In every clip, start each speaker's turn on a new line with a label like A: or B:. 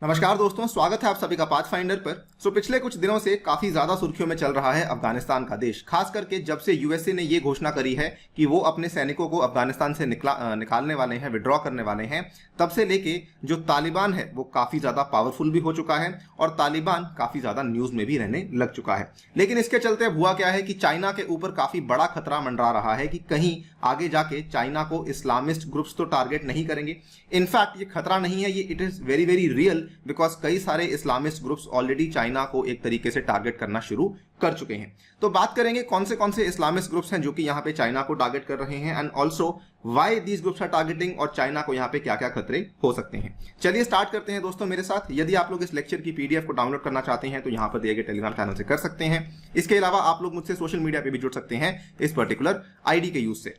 A: नमस्कार दोस्तों, स्वागत है आप सभी का पाथफाइंडर पर। पिछले कुछ दिनों से काफी ज्यादा सुर्खियों में चल रहा है अफगानिस्तान का देश, खास करके जब से यूएसए ने ये घोषणा करी है कि वो अपने सैनिकों को अफगानिस्तान से निकालने वाले हैं, विड्रॉ करने वाले हैं। तब से लेके जो तालिबान है वो काफी ज्यादा पावरफुल भी हो चुका है और तालिबान काफी ज्यादा न्यूज में भी रहने लग चुका है। लेकिन इसके चलते अब हुआ क्या है कि चाइना के ऊपर काफी बड़ा खतरा मंडरा रहा है कि कहीं आगे जाके चाइना को इस्लामिस्ट ग्रुप्स तो टारगेट नहीं करेंगे। इनफैक्ट ये खतरा नहीं है, ये it is very very real, because कई सारे इस्लामिस्ट ग्रुप्स ऑलरेडी चाइना को एक तरीके से टारगेट करना शुरू कर चुके हैं। तो बात करेंगे कौन से इस्लामिस्ट ग्रुप्स हैं जो कि यहाँ पे चाइना को टारगेट कर रहे हैं, and also why these groups are targeting, और चाइना को यहाँ पे क्या क्या खतरे हो सकते हैं। चलिए स्टार्ट करते हैं दोस्तों मेरे साथ। यदि आप लोग इस लेक्चर की पीडीएफ को डाउनलोड करना चाहते हैं तो यहाँ पर दिए गए टेलीग्राम चैनल से कर सकते हैं। इसके अलावा आप लोग मुझसे सोशल मीडिया पे भी जुड़ सकते हैं इस पर्टिकुलर आईडी के यूज से।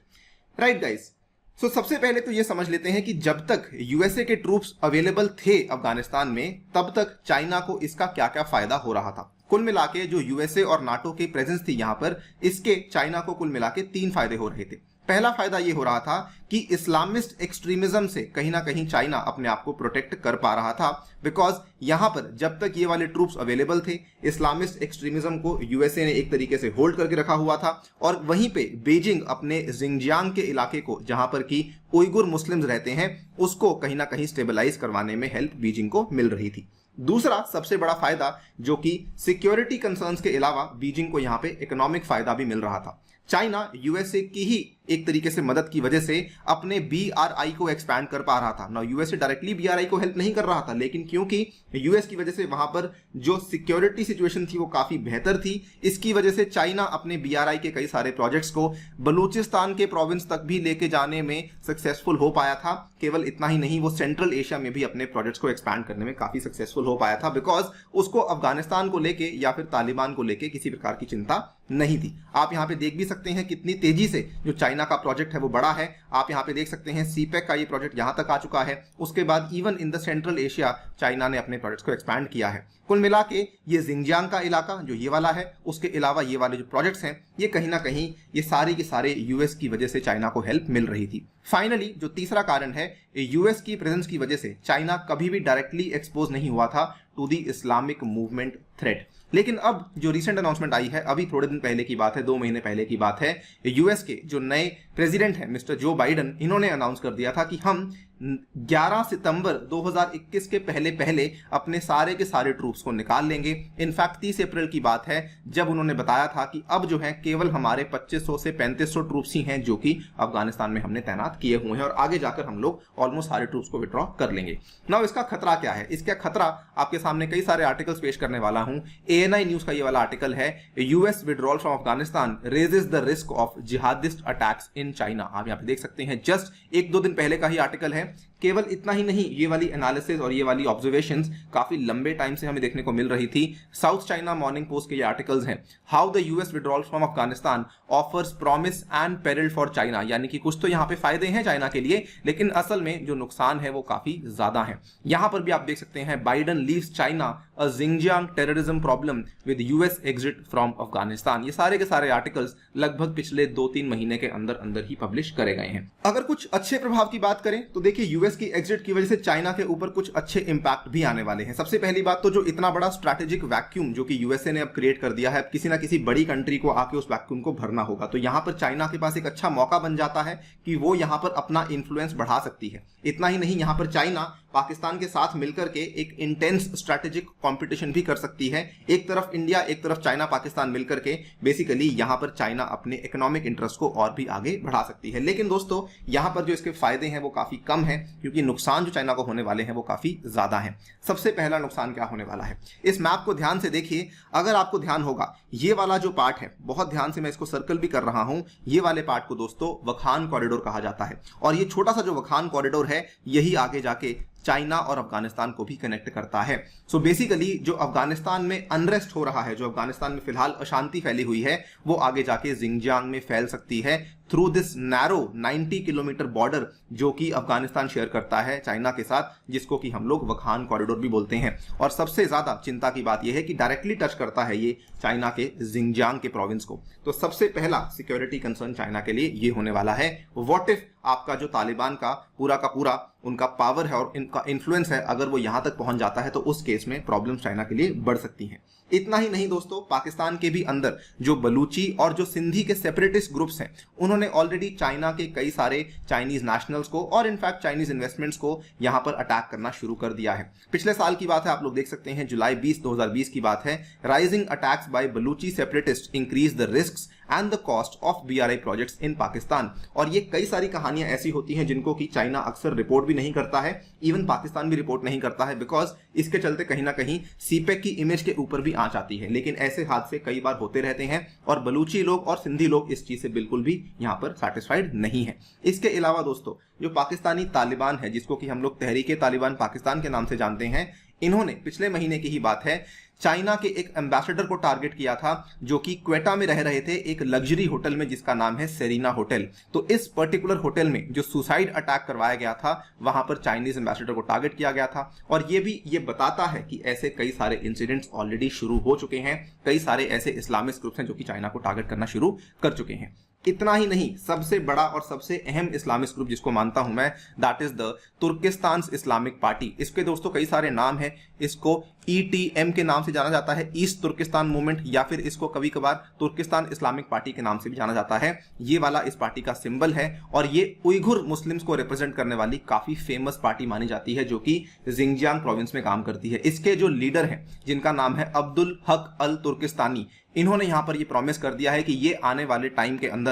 A: राइट गाइस, सबसे पहले तो ये समझ लेते हैं कि जब तक यूएसए के ट्रूप्स अवेलेबल थे अफगानिस्तान में, तब तक चाइना को इसका क्या क्या फायदा हो रहा था। कुल मिला के जो यूएसए और नाटो की प्रेजेंस थी यहाँ पर, इसके चाइना को कुल मिला के 3 फायदे हो रहे थे। पहला फायदा ये हो रहा था कि इस्लामिस्ट एक्सट्रीमिज्म से कहीं ना कहीं चाइना अपने आप को प्रोटेक्ट कर पा रहा था, बिकॉज यहां पर जब तक ये वाले ट्रूप्स अवेलेबल थे, इस्लामिस्ट एक्सट्रीमिज्म को यूएसए ने एक तरीके से होल्ड करके रखा हुआ था। और वहीं पे बीजिंग अपने जिंगजियांग के इलाके को, जहां पर की उइगुर मुस्लिम्स रहते हैं, उसको कहीं ना कहीं स्टेबलाइज करवाने में हेल्प बीजिंग को मिल रही थी। दूसरा सबसे बड़ा फायदा, जो कि सिक्योरिटी कंसर्न्स के अलावा बीजिंग को यहां पे इकोनॉमिक फायदा भी मिल रहा था। चाइना यूएसए की ही एक तरीके से मदद की वजह से अपने बीआरआई को एक्सपैंड कर पा रहा था ना। यूएसए डायरेक्टली बीआरआई को हेल्प नहीं कर रहा था, लेकिन क्योंकि यूएस की वजह से वहां पर जो सिक्योरिटी सिचुएशन थी वो काफी बेहतर थी, इसकी वजह से चाइना अपने बीआरआई के कई सारे प्रोजेक्ट्स को बलूचिस्तान के प्रोविंस तक भी लेके जाने में सक्सेसफुल हो पाया था। केवल इतना ही नहीं, वो सेंट्रल एशिया में भी अपने प्रोजेक्ट्स को एक्सपैंड करने में काफी सक्सेसफुल हो पाया था, बिकॉज उसको अफगानिस्तान को लेके या फिर तालिबान को लेके किसी प्रकार की चिंता नहीं थी। आप यहाँ पे देख भी सकते हैं कितनी तेजी से जो चाइना का प्रोजेक्ट है वो बड़ा है। आप यहाँ पे देख सकते हैं सीपेक का ये प्रोजेक्ट यहाँ तक आ चुका है। उसके बाद even in the central Asia China ने अपने प्रोजेक्ट्स को एक्सपैंड किया है। कुल मिला के ये जिंगजियांग का इलाका जो ये वाला है, उसके अलावा ये वाले जो प्रोजेक्ट्स हैं, ये कहीं ना कहीं ये सारे के सारे यूएस की वजह से चाइना को हेल्प मिल रही थी। फाइनली जो तीसरा कारण है, यूएस की प्रेजेंस की वजह से चाइना कभी भी डायरेक्टली एक्सपोज नहीं हुआ था to the Islamic movement threat. लेकिन अब जो रिसेंट अनाउंसमेंट आई है, अभी थोड़े दिन पहले की बात है, 2 महीने पहले की बात है, यूएस के जो नए प्रेसिडेंट हैं मिस्टर जो बाइडन, इन्होंने अनाउंस कर दिया था कि हम 11 सितंबर 2021 के पहले अपने सारे के सारे ट्रूप्स को निकाल लेंगे। इनफैक्ट 30 अप्रैल की बात है जब उन्होंने बताया था कि अब जो है केवल हमारे 2500 से 3500 ट्रूप्स ही हैं जो कि अफगानिस्तान में हमने तैनात किए हुए हैं, और आगे जाकर हम लोग ऑलमोस्ट सारे ट्रूप्स को विड्रॉ कर लेंगे। नाउ इसका खतरा क्या है? इसका खतरा आपके सामने कई सारे आर्टिकल्स पेश करने वाला हूं। एएनआई न्यूज का ये वाला आर्टिकल है, US withdrawal from Afghanistan raises the risk of jihadist attacks in China. आप यहाँ पे देख सकते हैं, जस्ट 1-2 दिन पहले का ही आर्टिकल है। केवल इतना ही नहीं, ये वाली एनालिसिस और ये वाली ऑब्जर्वेशंस काफी लंबे टाइम से हमें देखने को मिल रही थी। साउथ चाइना मॉर्निंग पोस्ट के ये आर्टिकल्स हैं, how the US withdrawal from Afghanistan offers promise and peril for China. यानी कि कुछ तो यहाँ पे फायदे हैं चाइना के लिए, लेकिन असल में जो नुकसान है वो काफी ज्यादा है। यहां पर भी आप देख सकते हैं, Biden leaves China a Xinjiang terrorism problem with US exit from Afghanistan. ये सारे के सारे आर्टिकल्स लगभग पिछले 2-3 महीने के अंदर अंदर ही पब्लिश करे गए हैं। अगर कुछ अच्छे प्रभाव की बात करें तो देखिए, यूएस की एग्जिट की वजह से चाइना के ऊपर कुछ अच्छे इंपैक्ट भी आने वाले हैं। सबसे पहली बात तो जो इतना बड़ा स्ट्रैटेजिक वैक्यूम जो कि यूएसए ने अब क्रिएट कर दिया है, किसी ना किसी बड़ी कंट्री को आके उस वैक्यूम को भरना होगा। तो यहां पर चाइना के पास एक अच्छा मौका बन जाता है कि वो यहां पर अपना इंफ्लुएंस बढ़ा सकती है। इतना ही नहीं, यहां पर चाइना पाकिस्तान के साथ मिलकर के एक इंटेंस स्ट्रैटेजिक कंपटीशन भी कर सकती है। एक तरफ इंडिया, एक तरफ चाइना, पाकिस्तान मिलकर के बेसिकली यहां पर चाइना अपने इकोनॉमिक इंटरेस्ट को और भी आगे बढ़ा सकती है। लेकिन दोस्तों, यहां पर जो इसके फायदे हैं वो काफी कम है, क्योंकि नुकसान जो चाइना को होने वाले हैं वो काफी ज्यादा है। सबसे पहला नुकसान क्या होने वाला है, इस मैप को ध्यान से देखिए। अगर आपको ध्यान होगा, ये वाला जो पार्ट है, बहुत ध्यान से मैं इसको सर्कल भी कर रहा हूं, ये वाले पार्ट को दोस्तों वखान कॉरिडोर कहा जाता है। और ये छोटा सा जो वखान कॉरिडोर है, यही आगे जाके चाइना और अफगानिस्तान को भी कनेक्ट करता है। सो बेसिकली जो अफगानिस्तान में अनरेस्ट हो रहा है, जो अफगानिस्तान में फिलहाल अशांति फैली हुई है, वो आगे जाके जिंगजियांग में फैल सकती है through this narrow 90 kilometre border जो कि अफगानिस्तान शेयर करता है चाइना के साथ, जिसको कि हम लोग वखान कॉरिडोर भी बोलते हैं। और सबसे ज्यादा चिंता की बात यह है कि डायरेक्टली टच करता है ये चाइना के जिंगजियांग के प्रोविंस को। तो सबसे पहला सिक्योरिटी कंसर्न चाइना के लिए ये होने वाला है, व्हाट इफ आपका जो तालिबान का पूरा उनका पावर है और इनका इन्फ्लुएंस है, अगर वो यहां तक पहुंच जाता है तो उस केस में प्रॉब्लम्स चाइना के लिए बढ़ सकती हैं। इतना ही नहीं दोस्तों, पाकिस्तान के भी अंदर जो बलूची और जो सिंधी के सेपरेटिस्ट ग्रुप्स हैं, उन्होंने ऑलरेडी चाइना के कई सारे चाइनीज नेशनल्स को और इनफैक्ट चाइनीज इन्वेस्टमेंट्स को यहां पर अटैक करना शुरू कर दिया है। पिछले साल की बात है, आप लोग देख सकते हैं, जुलाई 2020 की बात है। Rising attacks by Balochi separatist increase the risks and the cost of BRI projects in Pakistan. और ये कई सारी कहानियां ऐसी होती हैं जिनको कि चाइना अक्सर रिपोर्ट भी नहीं करता है, इवन पाकिस्तान भी रिपोर्ट नहीं करता है, बिकॉज इसके चलते कहीं ना कहीं CPEC की इमेज के ऊपर भी आंच आती है। लेकिन ऐसे हादसे कई बार होते रहते हैं और बलूची लोग और सिंधी लोग इस चीज से बिल्कुल भी यहां पर सैटिस्फाइड नहीं है। इसके अलावा दोस्तों, जो पाकिस्तानी तालिबान है, जिसको कि हम लोग तहरीके तालिबान पाकिस्तान के नाम से जानते हैं, इन्होंने पिछले महीने की ही बात है, चाइना के एक एम्बेसडर को टारगेट किया था जो कि क्वेटा में रह रहे थे एक लग्जरी होटल में जिसका नाम है सेरीना होटल। तो इस पर्टिकुलर होटल में जो सुसाइड अटैक करवाया गया था, वहां पर चाइनीज एम्बेसडर को टारगेट किया गया था। और ये बताता है कि ऐसे कई सारे इंसिडेंट्स ऑलरेडी शुरू हो चुके हैं। कई सारे ऐसे इस्लामिस्ट ग्रुप्स हैं जो कि चाइना को टारगेट करना शुरू कर चुके हैं। इतना ही नहीं, सबसे बड़ा और सबसे अहम इस्लामिक ग्रुप जिसको मानता हूं मैं, that is the Turkistan Islamic party. इसके दोस्तों कई सारे नाम हैं। इसको ETM के नाम से जाना जाता है, ईस्ट तुर्किस्तान मूवमेंट, या फिर इसको कभी कभार तुर्किस्तान इस्लामिक पार्टी के नाम से भी जाना जाता है। ये वाला इस पार्टी का सिंबल है और ये उइघुर मुस्लिम्स को रिप्रेजेंट करने वाली काफी फेमस पार्टी मानी जाती है जो कि जिंगजियांग प्रोविंस में काम करती है। इसके जो लीडर हैं, जिनका नाम है अब्दुल हक अल तुर्किस्तानी, इन्होंने यहां पर ये प्रॉमिस कर दिया है कि ये आने वाले टाइम के अंदर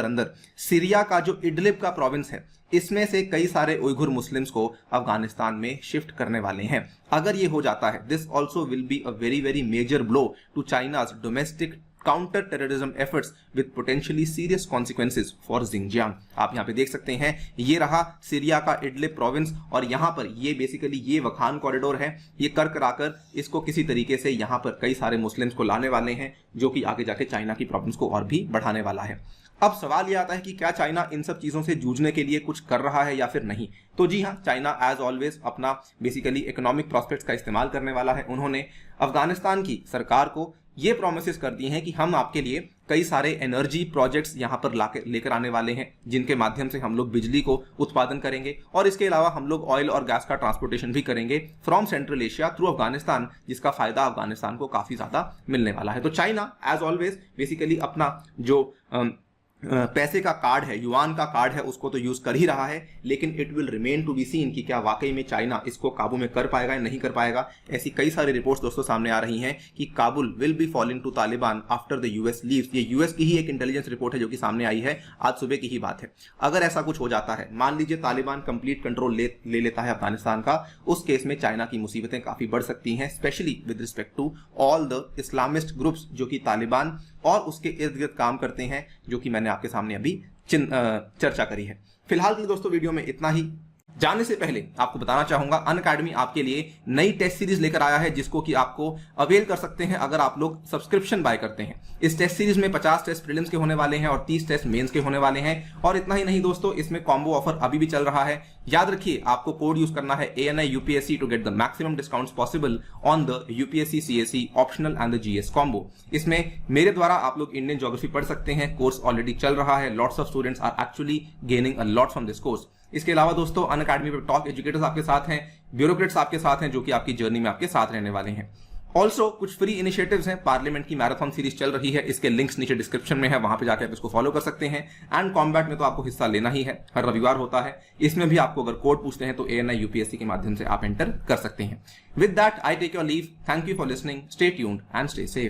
A: सीरिया का जो इडलिब का प्रोविंस है, इसमें से कई सारे उइघुर मुस्लिम्स को अफगानिस्तान में शिफ्ट करने वाले हैं। अगर ये हो जाता है, this also will be a very major blow to China's domestic counter terrorism efforts with potentially serious consequences for Xinjiang. आप यहां पे देख सकते हैं, ये रहा सीरिया का इडलिब प्रोविंस और यहां पर ये बेसिकली ये वखान कॉरिडोर है। ये कर कराकर इसको किसी तरीके से यहां पर कई सारे मुस्लिम्स को लाने वाले हैं, जो कि आगे जाके चाइना की प्रॉब्लम्स को और भी बढ़ाने वाला है। अब सवाल यह आता है कि क्या चाइना इन सब चीजों से जूझने के लिए कुछ कर रहा है या फिर नहीं। तो जी हाँ, चाइना एज ऑलवेज अपना बेसिकली इकोनॉमिक प्रोस्पेक्ट्स का इस्तेमाल करने वाला है। उन्होंने अफगानिस्तान की सरकार को ये प्रोमिसेस कर दिए हैं कि हम आपके लिए कई सारे एनर्जी प्रोजेक्ट्स यहां पर लेकर आने वाले हैं, जिनके माध्यम से हम लोग बिजली को उत्पादन करेंगे और इसके अलावा हम लोग ऑयल और गैस का ट्रांसपोर्टेशन भी करेंगे from central Asia through Afghanistan, जिसका फायदा अफगानिस्तान को काफी ज्यादा मिलने वाला है। तो चाइना एज ऑलवेज बेसिकली अपना जो पैसे का कार्ड है, युआन का कार्ड है, उसको तो यूज कर ही रहा है, लेकिन it will remain to be seen कि क्या वाकई में चाइना इसको काबू में कर पाएगा या नहीं कर पाएगा। ऐसी कई सारी रिपोर्ट्स दोस्तों सामने आ रही हैं कि Kabul will be falling to Taliban after the US leaves. ये यूएस की ही एक इंटेलिजेंस रिपोर्ट है जो कि सामने आई है, आज सुबह की ही बात है। अगर ऐसा कुछ हो जाता है, मान लीजिए तालिबान कंप्लीट कंट्रोल ले लेता है अफगानिस्तान का, उस केस में चाइना की मुसीबतें काफी बढ़ सकती हैं, specially with respect to all the Islamist groups जो कि तालिबान और उसके इर्द गिर्द काम करते हैं, जो कि मैंने आपके सामने अभी चर्चा करी है। फिलहाल के लिए दोस्तों वीडियो में इतना ही। जाने से पहले आपको बताना चाहूंगा, अनअकैडमी आपके लिए नई टेस्ट सीरीज लेकर आया है, जिसको कि आपको अवेल कर सकते हैं अगर आप लोग सब्सक्रिप्शन बाय करते हैं। इस टेस्ट सीरीज में 50 टेस्ट प्रीलिम्स के होने वाले हैं और 30 टेस्ट मेंस के होने वाले हैं। और इतना ही नहीं दोस्तों, इसमें कॉम्बो ऑफर अभी भी चल रहा है। याद रखिए, आपको कोड यूज करना है ANI UPSC to get the maximum discounts possible on the UPSC CSE optional and the GS combo. इसमें मेरे द्वारा आप लोग इंडियन ज्योग्राफी पढ़ सकते हैं, कोर्स ऑलरेडी चल रहा है। Lots of students are actually gaining a lot from this course. इसके अलावा दोस्तों, अनअकैडमी पे टॉप एजुकेटर्स आपके साथ हैं, ब्यूरोक्रेट्स आपके साथ हैं, जो कि आपकी जर्नी में आपके साथ रहने वाले हैं। ऑल्सो कुछ फ्री इनिशिएटिव्स हैं। पार्लियामेंट की मैराथन सीरीज चल रही है, इसके लिंक्स नीचे डिस्क्रिप्शन में है, वहां पे जाकर आप इसको फॉलो कर सकते हैं। एंड कॉम्बैट में तो आपको हिस्सा लेना ही है, हर रविवार होता है। इसमें भी आपको अगर कोड पूछते हैं तो ANI UPSC के माध्यम से आप एंटर कर सकते हैं। With that I take your leave. Thank you for listening. Stay tuned and stay safe.